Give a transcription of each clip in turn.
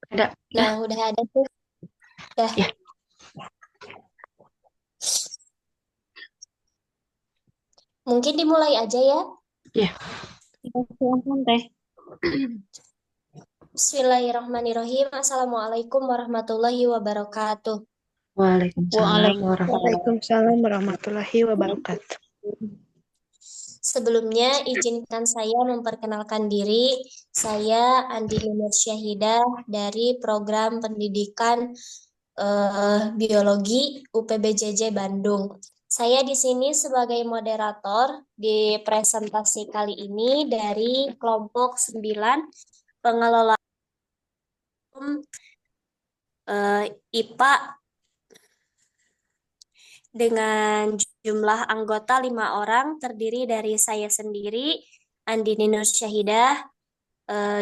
Ada. Nah, udah ada tuh. Dah. Ya. Mungkin dimulai aja ya. Ya. Silahkan Teh. Bismillahirrahmanirrahim. Assalamualaikum warahmatullahi wabarakatuh. Waalaikumsalam warahmatullahi Waalaikumsalam warahmatullahi wabarakatuh. Sebelumnya, izinkan saya memperkenalkan diri. Saya Andini Nur Syahidah dari program pendidikan Biologi UPBJJ Bandung. Saya di sini sebagai moderator di presentasi kali ini dari kelompok 9 pengelola IPA dengan jumlah anggota 5 orang, terdiri dari saya sendiri, Andini Nur Syahidah,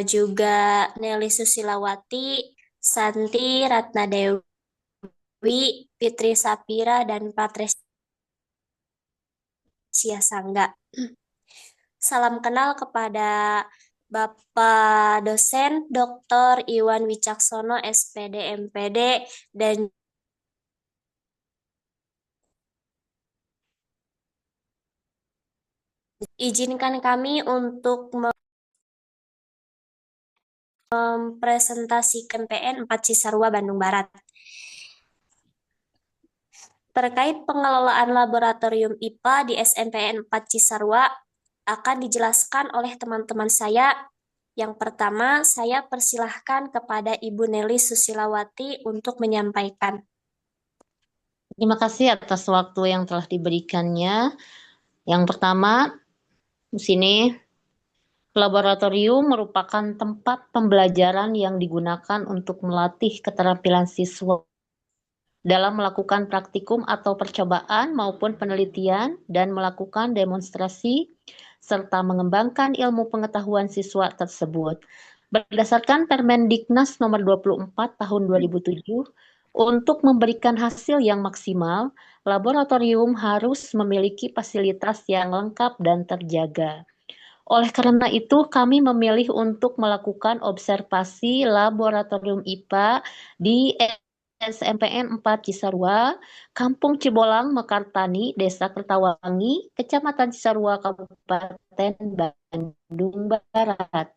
juga Nelly Susilawati, Santi Ratnadewi, Fitri Sapira, dan Patresia Sangga. Salam kenal kepada Bapak dosen Dr. Iwan Wicaksono, SPD, MPD, dan izinkan kami untuk mempresentasikan PN 4 Cisarua, Bandung Barat. Terkait pengelolaan laboratorium IPA di SNPN 4 Cisarua akan dijelaskan oleh teman-teman saya. Yang pertama, saya persilahkan kepada Ibu Nelly Susilawati untuk menyampaikan. Terima kasih atas waktu yang telah diberikannya. Yang pertama, di sini laboratorium merupakan tempat pembelajaran yang digunakan untuk melatih keterampilan siswa dalam melakukan praktikum atau percobaan maupun penelitian dan melakukan demonstrasi serta mengembangkan ilmu pengetahuan siswa tersebut. Berdasarkan Permendiknas nomor 24 tahun 2007, untuk memberikan hasil yang maksimal, laboratorium harus memiliki fasilitas yang lengkap dan terjaga. Oleh karena itu, kami memilih untuk melakukan observasi laboratorium IPA di SMPN 4 Cisarua, Kampung Cibolang, Mekartani, Desa Kertawangi, Kecamatan Cisarua, Kabupaten Bandung Barat.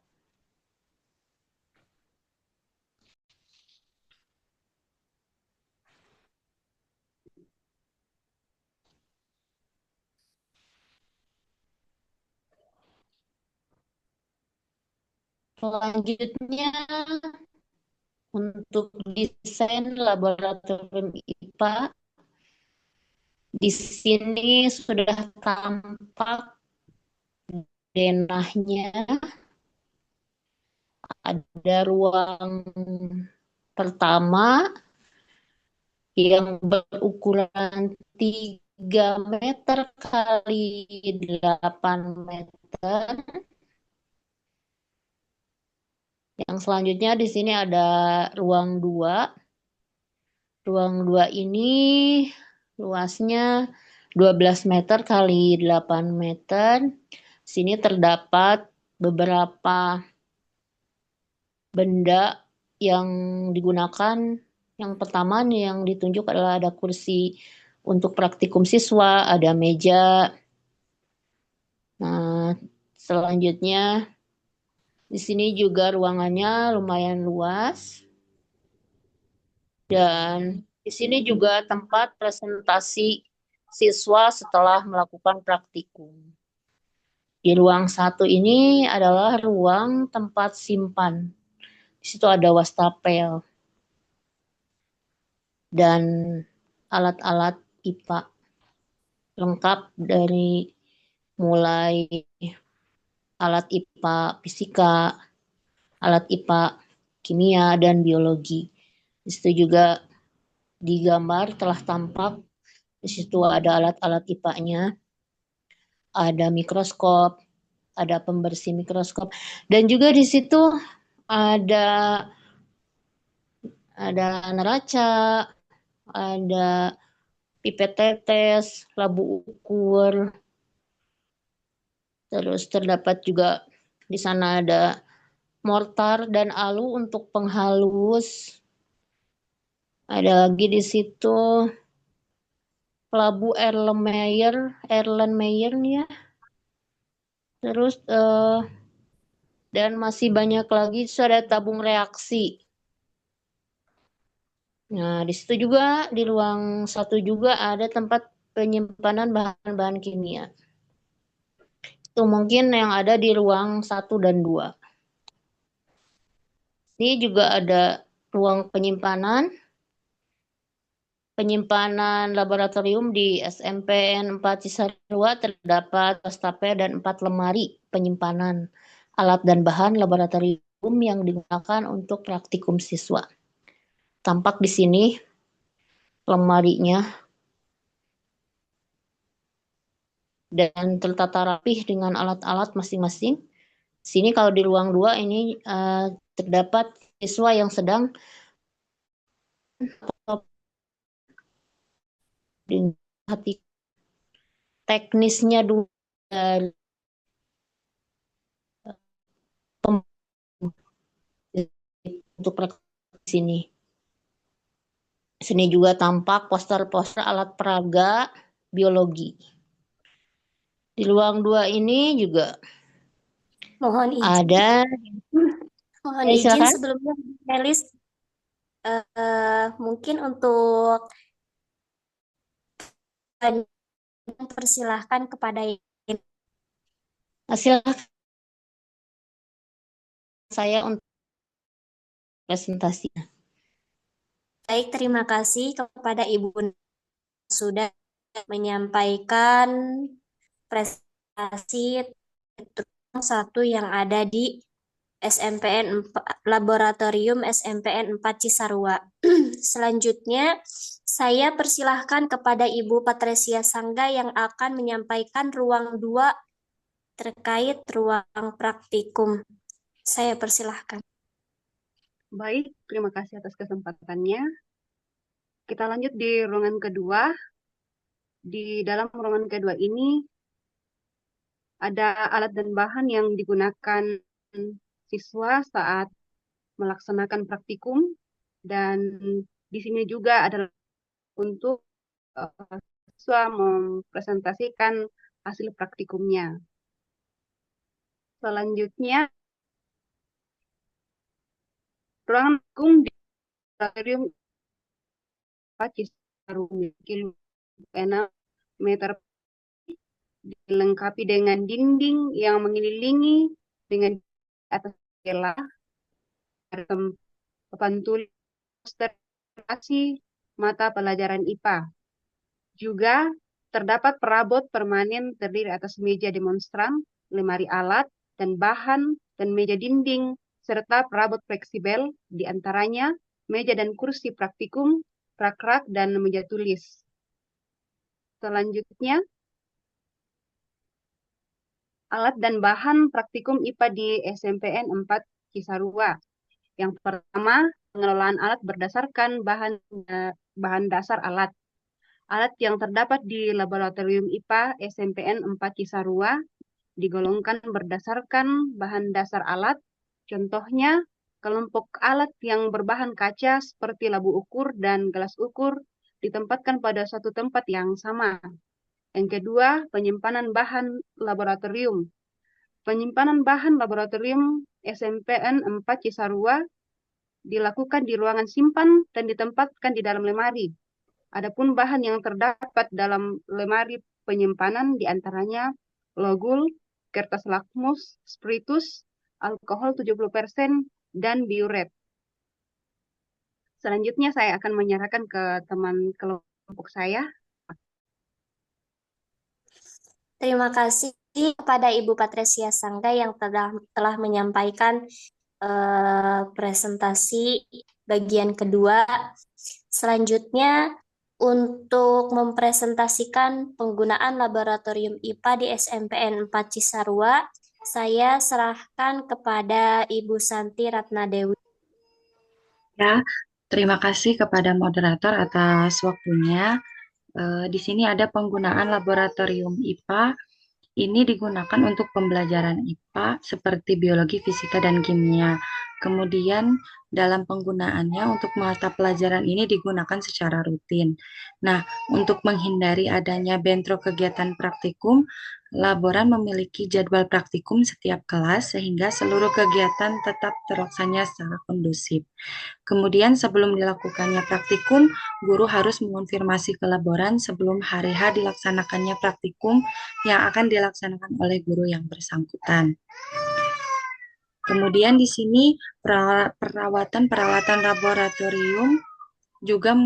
Selanjutnya, untuk desain laboratorium IPA, di sini sudah tampak denahnya. Ada ruang pertama yang berukuran 3 meter kali 8 meter. Yang selanjutnya di sini ada ruang 2. Ruang 2 ini luasnya 12 meter kali 8 meter. Sini terdapat beberapa benda yang digunakan. Yang pertama nih yang ditunjuk adalah ada kursi untuk praktikum siswa, ada meja. Nah, selanjutnya di sini juga ruangannya lumayan luas. Dan di sini juga tempat presentasi siswa setelah melakukan praktikum. Di ruang 1 ini adalah ruang tempat simpan. Di situ ada wastafel dan alat-alat IPA lengkap dari mulai alat IPA fisika, alat IPA kimia, dan biologi. Di situ juga di gambar telah tampak, di situ ada alat-alat IPA-nya, ada mikroskop, ada pembersih mikroskop, dan juga di situ ada neraca, ada pipet tetes, labu ukur, terus terdapat juga di sana ada mortar dan alu untuk penghalus. Ada lagi di situ labu Erlenmeyer nih ya. Terus dan masih banyak lagi, terus ada tabung reaksi. Nah, di situ juga di ruang 1 juga ada tempat penyimpanan bahan-bahan kimia. Itu mungkin yang ada di ruang 1 dan 2. Ini juga ada ruang penyimpanan laboratorium di SMPN 4 Cisarua terdapat wastafel dan 4 lemari penyimpanan alat dan bahan laboratorium yang digunakan untuk praktikum siswa. Tampak di sini lemarinya dan tertata rapih dengan alat-alat masing-masing. Sini kalau di ruang 2 ini terdapat siswa yang sedang hati teknisnya dulu dari untuk praktik sini. Sini juga tampak poster-poster alat peraga biologi. Di ruang 2 ini juga Mohon izin, ada. izin Silakan. sebelumnya, Melis, mungkin untuk persilahkan kepada Silakan saya untuk presentasi. baik. Terima kasih kepada Ibu sudah menyampaikan presentasi satu yang ada di SMPN 4, Laboratorium SMPN 4 Cisarua. Selanjutnya, saya persilahkan kepada Ibu Patresia Sangga yang akan menyampaikan ruang 2 terkait ruang praktikum. Saya persilahkan. Baik, terima kasih atas kesempatannya. Kita lanjut di ruangan kedua. Di dalam ruangan kedua ini ada alat dan bahan yang digunakan siswa saat melaksanakan praktikum, dan di sini juga ada untuk siswa mempresentasikan hasil praktikumnya. Selanjutnya, ruangan praktikum di laboratorium Cisarua 6 meter dilengkapi dengan dinding yang mengelilingi dengan atas jendela, ada papan tulis, poster mata pelajaran IPA. Juga terdapat perabot permanen terdiri atas meja demonstran, lemari alat dan bahan, dan meja dinding, serta perabot fleksibel, diantaranya meja dan kursi praktikum, rak-rak, dan meja tulis. Selanjutnya, alat dan bahan praktikum IPA di SMPN 4 Cisarua. Yang pertama, pengelolaan alat berdasarkan bahan dasar alat. Alat yang terdapat di Laboratorium IPA SMPN 4 Cisarua digolongkan berdasarkan bahan dasar alat. Contohnya, kelompok alat yang berbahan kaca seperti labu ukur dan gelas ukur ditempatkan pada satu tempat yang sama. Yang kedua, penyimpanan bahan laboratorium. Penyimpanan bahan laboratorium SMPN 4 Cisarua dilakukan di ruangan simpan dan ditempatkan di dalam lemari. Adapun bahan yang terdapat dalam lemari penyimpanan diantaranya logul, kertas lakmus, spiritus, alkohol 70%, dan biuret. Selanjutnya saya akan menyerahkan ke teman kelompok saya. Terima kasih kepada Ibu Patresia Sangga yang telah menyampaikan presentasi bagian kedua. Selanjutnya, untuk mempresentasikan penggunaan laboratorium IPA di SMPN 4 Cisarua, saya serahkan kepada Ibu Santi Ratnadewi. Ya, terima kasih kepada moderator atas waktunya. Di sini ada penggunaan laboratorium IPA ini digunakan untuk pembelajaran IPA seperti biologi, fisika, dan kimia. Kemudian dalam penggunaannya untuk mata pelajaran ini digunakan secara rutin. Nah, untuk menghindari adanya bentrok kegiatan praktikum, laboran memiliki jadwal praktikum setiap kelas sehingga seluruh kegiatan tetap terlaksana secara kondusif. Kemudian sebelum dilakukannya praktikum, guru harus mengonfirmasi ke laboran sebelum hari H dilaksanakannya praktikum yang akan dilaksanakan oleh guru yang bersangkutan. Kemudian di sini perawatan laboratorium juga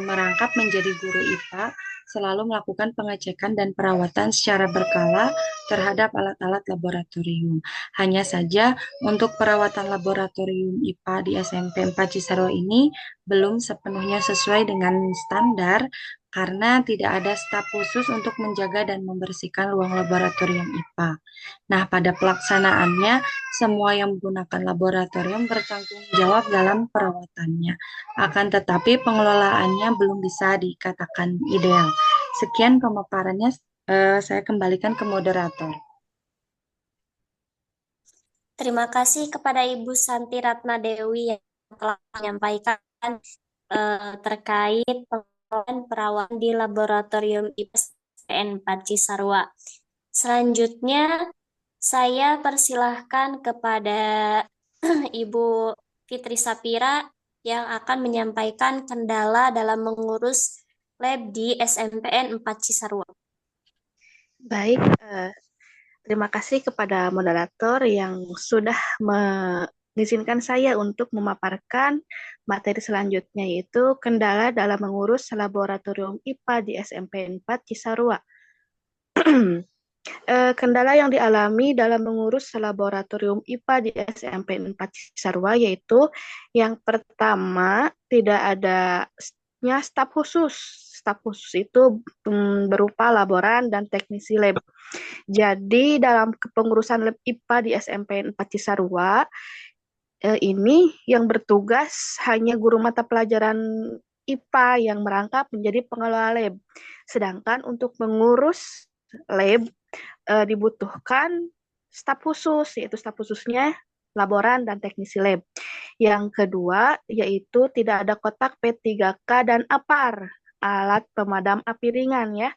merangkap menjadi guru IPA, selalu melakukan pengecekan dan perawatan secara berkala terhadap alat-alat laboratorium. Hanya saja untuk perawatan laboratorium IPA di SMP 4 Cisarua ini belum sepenuhnya sesuai dengan standar karena tidak ada staf khusus untuk menjaga dan membersihkan ruang laboratorium IPA. Nah, pada pelaksanaannya, semua yang menggunakan laboratorium bertanggung jawab dalam perawatannya. Akan tetapi pengelolaannya belum bisa dikatakan ideal. Sekian pemaparannya, saya kembalikan ke moderator. Terima kasih kepada Ibu Santi Ratna Dewi yang telah menyampaikan terkait pengelolaan perawatan di Laboratorium IPSPN 4 Cisarua. Selanjutnya, saya persilahkan kepada Ibu Fitri Sapira yang akan menyampaikan kendala dalam mengurus lab di SMPN 4 Cisarua. Baik, terima kasih kepada moderator yang sudah mengizinkan saya untuk memaparkan materi selanjutnya, yaitu kendala dalam mengurus laboratorium IPA di SMP 4 Cisarua. Kendala yang dialami dalam mengurus laboratorium IPA di SMP 4 Cisarua yaitu yang pertama, tidak adanya staf khusus. Staf khusus itu berupa laboran dan teknisi lab. Jadi dalam kepengurusan lab IPA di SMP 4 Cisarua, ini yang bertugas hanya guru mata pelajaran IPA yang merangkap menjadi pengelola lab. Sedangkan untuk mengurus lab dibutuhkan staf khusus, yaitu staf khususnya laboran dan teknisi lab. Yang kedua, yaitu tidak ada kotak P3K dan APAR, alat pemadam api ringan ya.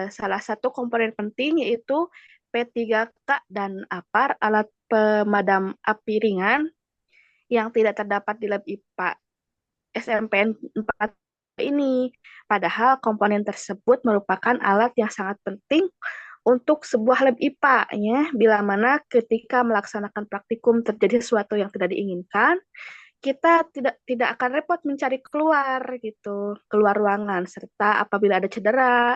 Salah satu komponen penting yaitu P3K dan APAR, alat pemadam api ringan yang tidak terdapat di lab IPA SMPN 4 ini. Padahal komponen tersebut merupakan alat yang sangat penting untuk sebuah lab IPA ya, bila mana ketika melaksanakan praktikum terjadi sesuatu yang tidak diinginkan, kita tidak akan repot mencari keluar ruangan, serta apabila ada cedera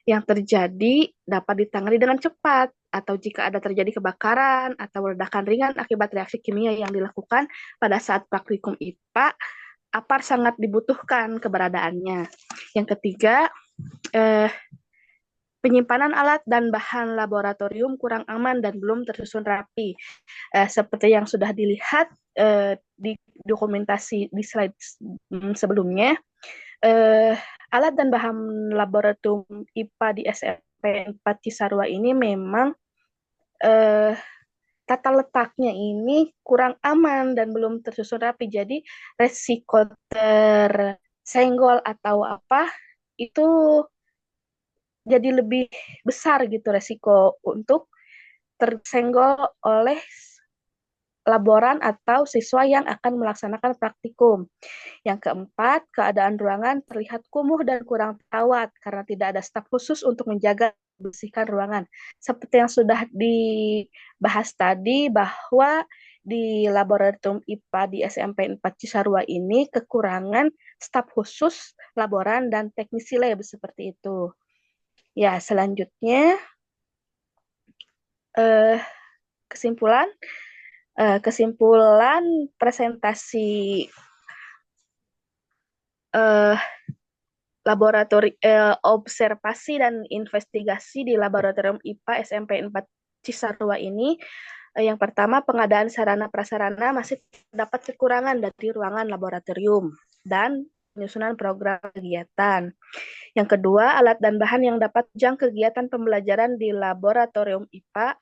yang terjadi dapat ditangani dengan cepat, atau jika ada terjadi kebakaran atau ledakan ringan akibat reaksi kimia yang dilakukan pada saat praktikum IPA, APAR sangat dibutuhkan keberadaannya. Yang ketiga, penyimpanan alat dan bahan laboratorium kurang aman dan belum tersusun rapi. Seperti yang sudah dilihat di dokumentasi di slide sebelumnya, alat dan bahan laboratorium IPA di SMP 4 Cisarua ini memang tata letaknya ini kurang aman dan belum tersusun rapi. Jadi resiko tersenggol atau apa itu jadi lebih besar gitu resiko untuk tersenggol oleh laboran atau siswa yang akan melaksanakan praktikum. Yang keempat, keadaan ruangan terlihat kumuh dan kurang terawat karena tidak ada staf khusus untuk menjaga membersihkan ruangan. Seperti yang sudah dibahas tadi bahwa di laboratorium IPA di SMP 4 Cisarua ini kekurangan staf khusus, laboran, dan teknisi lab seperti itu. Ya, selanjutnya kesimpulan presentasi observasi dan investigasi di laboratorium IPA SMP 4 Cisarua ini. Yang pertama, pengadaan sarana prasarana masih terdapat kekurangan dari ruangan laboratorium dan penyusunan program kegiatan. Yang kedua, alat dan bahan yang dapat menunjang kegiatan pembelajaran di laboratorium IPA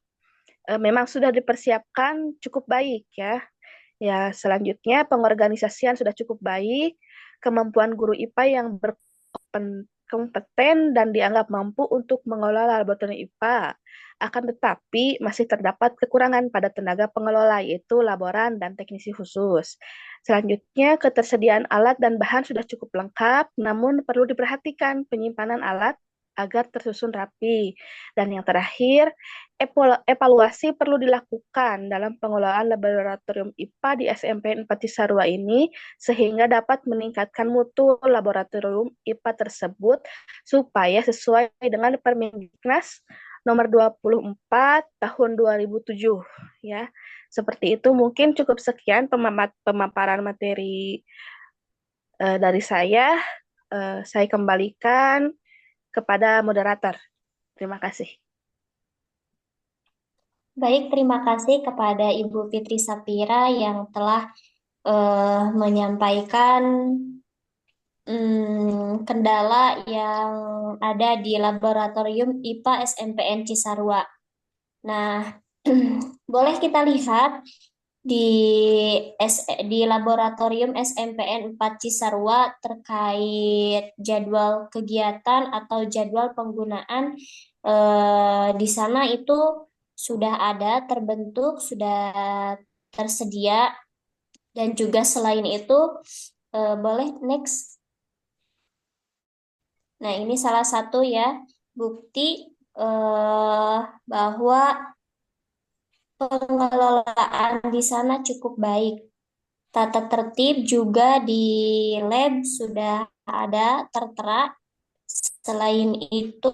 memang sudah dipersiapkan cukup baik ya. Ya, selanjutnya pengorganisasian sudah cukup baik, kemampuan guru IPA yang berkompeten dan dianggap mampu untuk mengelola laboratorium IPA. Akan tetapi masih terdapat kekurangan pada tenaga pengelola, yaitu laboran dan teknisi khusus. Selanjutnya, ketersediaan alat dan bahan sudah cukup lengkap, namun perlu diperhatikan penyimpanan alat agar tersusun rapi. Dan yang terakhir, evaluasi perlu dilakukan dalam pengelolaan laboratorium IPA di SMPN 4 Cisarua ini sehingga dapat meningkatkan mutu laboratorium IPA tersebut supaya sesuai dengan Permendiknas nomor 24 tahun 2007 ya. Seperti itu, mungkin cukup sekian pemaparan materi dari saya. Saya kembalikan kepada moderator. Terima kasih. Baik, terima kasih kepada Ibu Fitri Sapira yang telah menyampaikan kendala yang ada di laboratorium IPA SMPN Cisarua. Nah, boleh kita lihat di laboratorium SMPN 4 Cisarua terkait jadwal kegiatan atau jadwal penggunaan di sana itu sudah ada terbentuk, sudah tersedia, dan juga selain itu boleh next. Nah, ini salah satu ya bukti bahwa pengelolaan di sana cukup baik. Tata tertib juga di lab sudah ada tertera. Selain itu,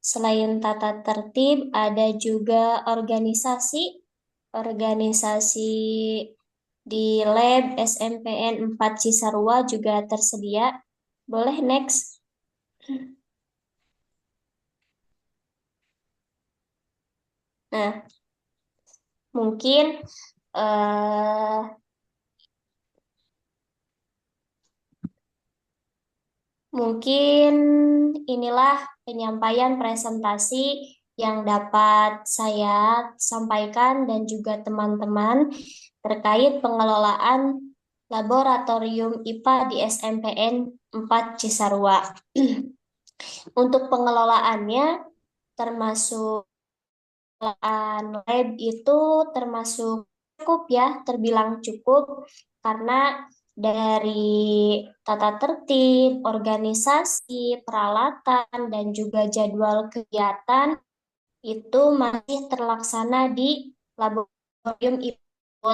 selain tata tertib, ada juga organisasi di lab SMPN 4 Cisarua juga tersedia. Boleh next. Nah, mungkin inilah penyampaian presentasi yang dapat saya sampaikan dan juga teman-teman terkait pengelolaan laboratorium IPA di SMPN 4 Cisarua. Untuk pengelolaannya termasuk lab itu termasuk cukup ya, terbilang cukup karena dari tata tertib, organisasi, peralatan, dan juga jadwal kegiatan itu masih terlaksana di laboratorium IPA.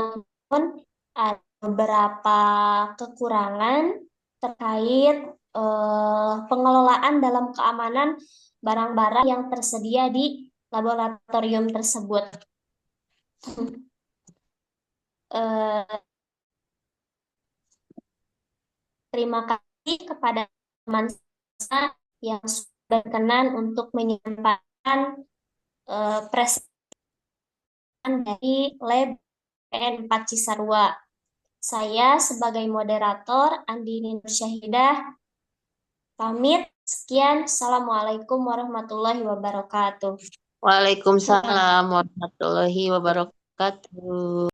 Ada beberapa kekurangan terkait pengelolaan dalam keamanan barang-barang yang tersedia di laboratorium tersebut. Terima kasih kepada teman saya yang sudah berkenan untuk menyampaikan presentasi dari lab PN 4 Cisarua. Saya sebagai moderator Andini Nursyahidah pamit. Sekian. Assalamualaikum warahmatullahi wabarakatuh. Waalaikumsalam warahmatullahi wabarakatuh.